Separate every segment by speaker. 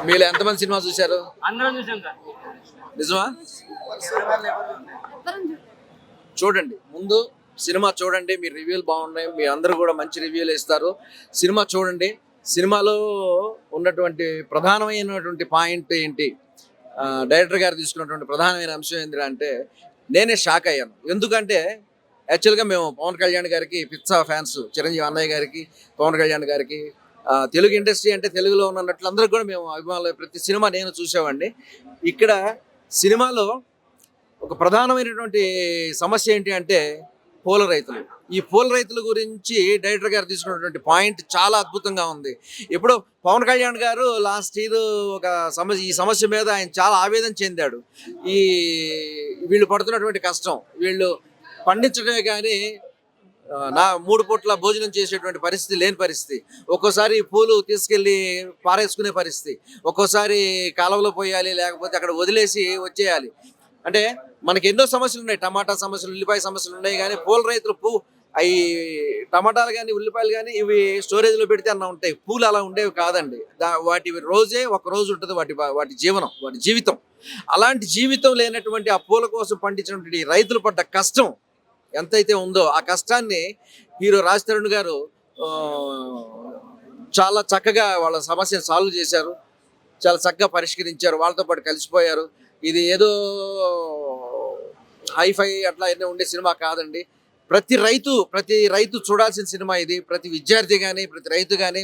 Speaker 1: మీరు ఎంతమంది సినిమా చూశారు?
Speaker 2: అందరం చూసాం సార్.
Speaker 1: నిజమా? చూడండి, ముందు సినిమా చూడండి. మీ రివ్యూలు బాగున్నాయి, మీ అందరూ కూడా మంచి రివ్యూలు ఇస్తారు. సినిమా చూడండి. సినిమాలో ఉన్నటువంటి ప్రధానమైనటువంటి పాయింట్ ఏంటి, డైరెక్టర్ గారు తీసుకున్నటువంటి ప్రధానమైన అంశం ఏంటంటే నేనే షాక్ అయ్యాను. ఎందుకంటే యాక్చువల్గా మేము పవన్ కళ్యాణ్ గారికి పిచ్చా ఫ్యాన్స్, చిరంజీవి అన్నయ్య గారికి, పవన్ కళ్యాణ్ గారికి. తెలుగు ఇండస్ట్రీ అంటే తెలుగులో ఉన్నట్లు అందరికి కూడా మేము అభిమానులు. ప్రతి సినిమా నేను చూసేవాడిని. ఇక్కడ సినిమాలో ఒక ప్రధానమైనటువంటి సమస్య ఏంటి అంటే పూల రైతులు. ఈ పూల రైతుల గురించి డైరెక్టర్ గారు తీసుకున్నటువంటి పాయింట్ చాలా అద్భుతంగా ఉంది. ఇప్పుడు పవన్ కళ్యాణ్ గారు లాస్ట్ ఇయర్ ఒక ఈ సమస్య మీద ఆయన చాలా ఆవేదన చెందాడు. ఈ వీళ్ళు పడుతున్నటువంటి కష్టం, వీళ్ళు పండించడమే కానీ నా 3 పూట్ల భోజనం చేసేటువంటి పరిస్థితి లేని పరిస్థితి. ఒక్కోసారి పూలు తీసుకెళ్ళి పారేసుకునే పరిస్థితి, ఒక్కోసారి కాలువలో పోయాలి, లేకపోతే అక్కడ వదిలేసి వచ్చేయాలి. అంటే మనకి ఎన్నో సమస్యలు ఉన్నాయి. టమాటా సమస్యలు, ఉల్లిపాయ సమస్యలు ఉన్నాయి. కానీ పూల రైతులు అవి టమాటాలు కానీ ఉల్లిపాయలు కానీ ఇవి స్టోరేజ్లో పెడితే అన్న ఉంటాయి. పూలు అలా ఉండేవి కాదండి. వాటి రోజే ఒక రోజు ఉంటుంది, వాటి జీవనం, వాటి జీవితం. అలాంటి జీవితం లేనటువంటి ఆ పూల కోసం పండించినటువంటి రైతులు పడ్డ కష్టం ఎంతైతే ఉందో ఆ కష్టాన్ని హీరో రాజ్ తరుణ్ గారు చాలా చక్కగా వాళ్ళ సమస్యను సాల్వ్ చేశారు, చాలా చక్కగా పరిష్కరించారు, వాళ్ళతో పాటు కలిసిపోయారు. ఇది ఏదో హైఫై అట్లా ఎన్నో ఉండే సినిమా కాదండి. ప్రతి రైతు చూడాల్సిన సినిమా ఇది. ప్రతి విద్యార్థి కానీ, ప్రతి రైతు కానీ,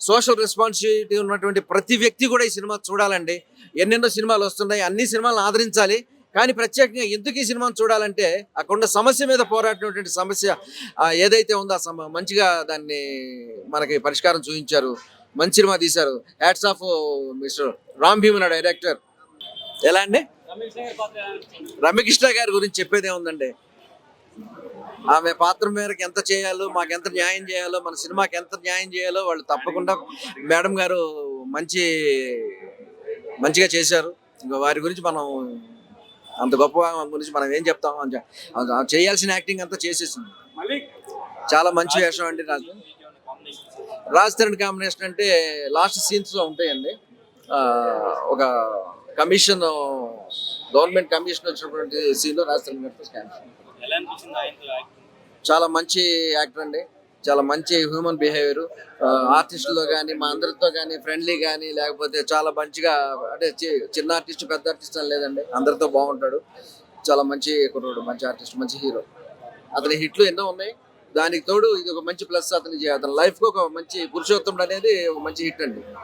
Speaker 1: సోషల్ రెస్పాన్సిబిలిటీ ఉన్నటువంటి ప్రతి వ్యక్తి కూడా ఈ సినిమా చూడాలండి. ఎన్నెన్నో సినిమాలు వస్తున్నాయి, అన్ని సినిమాలను ఆదరించాలి. కానీ ప్రత్యేకంగా ఎందుకు ఈ సినిమాను చూడాలంటే అక్కడ సమస్య మీద పోరాడినటువంటి సమస్య ఏదైతే ఉందో మంచిగా దాన్ని మనకి పరిష్కారం చూపించారు. మంచి సినిమా తీశారు. Hats off mister Ram Bheeman director. ఎలా అండి? రమ్యకృష్ణ గారి గురించి చెప్పేదే ఉందండి. ఆమె పాత్ర మేరకు ఎంత చేయాలో, మాకు ఎంత న్యాయం చేయాలో, మన సినిమాకి ఎంత న్యాయం చేయాలో వాళ్ళు తప్పకుండా మేడం గారు మంచిగా చేశారు. ఇంకా వారి గురించి మనం అంత గొప్ప గురించి మనం ఏం చెప్తాం. చేయాల్సిన యాక్టింగ్ అంతా చేసేసింది. చాలా మంచి వేషం అండి. రాజ్ తరుణ్ కాంబినేషన్ అంటే లాస్ట్ సీన్స్లో ఉంటాయండి. ఒక కమిషన్, గవర్నమెంట్ కమిషన్ వచ్చినటువంటి సీన్లో రాజ్ తరుణ్ గారితో చాలా మంచి యాక్టర్ అండి. చాలా మంచి హ్యూమన్ బిహేవియర్. ఆర్టిస్టులో కానీ, మా అందరితో కానీ ఫ్రెండ్లీ కానీ, లేకపోతే చాలా మంచిగా, అంటే చిన్న ఆర్టిస్ట్ పెద్ద ఆర్టిస్ట్ అని లేదండి, అందరితో బాగుంటాడు. చాలా మంచి కుర్రాడు, మంచి ఆర్టిస్ట్, మంచి హీరో. అతని హిట్లు ఎన్నో ఉన్నాయి. దానికి తోడు ఇది ఒక మంచి ప్లస్. అతని లైఫ్కి ఒక మంచి పురుషోత్తముడు అనేది ఒక మంచి హిట్ అండి.